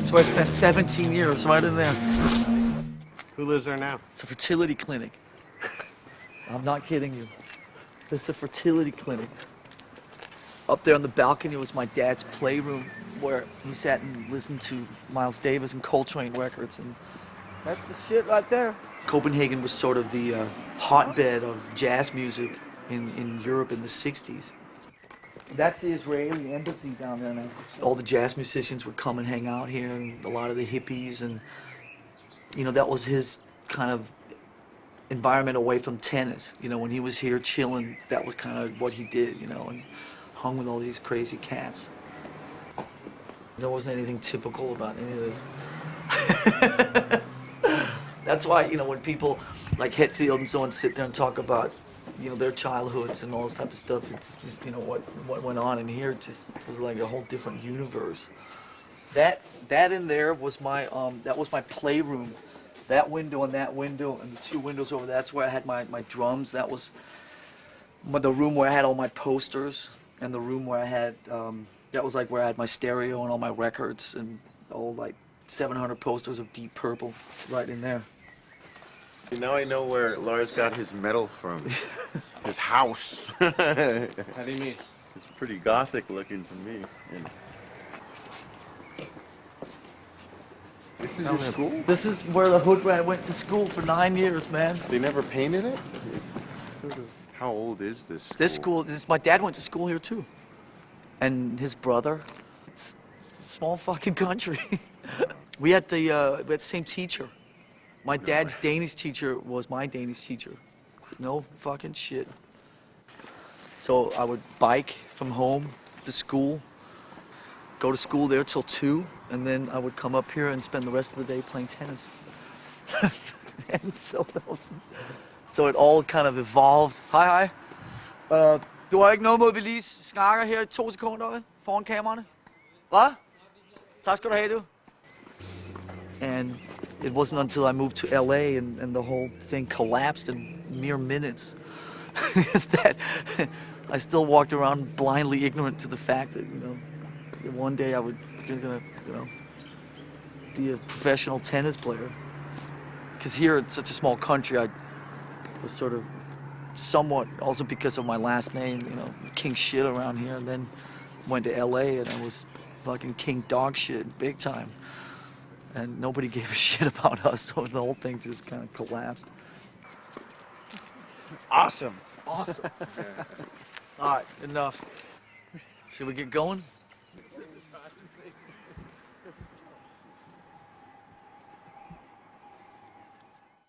That's where I spent 17 years, right in there. Who lives there now? It's a fertility clinic. I'm not kidding you. It's a fertility clinic. Up there on the balcony was my dad's playroom where he sat and listened to Miles Davis and Coltrane records, and that's the shit right there. Copenhagen was sort of the hotbed of jazz music in Europe in the 60s. That's the Israeli embassy down there now. All the jazz musicians would come and hang out here, and a lot of the hippies, and you know, that was his kind of environment away from tennis. You know, when he was here chilling, that was kind of what he did, you know, and hung with all these crazy cats. There wasn't anything typical about any of this. That's why, you know, when people like Hetfield and so on sit there and talk about, you know, their childhoods and all this type of stuff, it's just, you know, what went on in here just was like a whole different universe. That in there was my playroom. That window and the two windows over there, that's where I had my drums. That was the room where I had all my posters, and the room where I had, that was like where I had my stereo and all my records and all like 700 posters of Deep Purple right in there. Now I know where Lars got his medal from. His house. How do you mean? It's pretty gothic looking to me. And this is your school? This is where the hood rat went to school for 9 years, man. They never painted it? How old is this school? This school, my dad went to school here too. And his brother. It's a small fucking country. We had the same teacher. My dad's Danish teacher was my Danish teacher. No fucking shit. So I would bike from home to school, go to school there till 2, and then I would come up here and spend the rest of the day playing tennis. And so it all kind of evolved. Hej. Du har ikke noget mod, vi lige snakker her i 2 sekunder foran kameraerne? Hvad? Tak skal du have, du. And it wasn't until I moved to LA and the whole thing collapsed in mere minutes that I still walked around blindly ignorant to the fact that, you know, one day I would gonna, you know, be a professional tennis player. Because here it's such a small country, I was sort of somewhat, also because of my last name, you know, king shit around here, and then went to LA and I was fucking king dog shit big time. And nobody gave a shit about us, so the whole thing just kind of collapsed. Awesome. Awesome. All right, enough. Should we get going?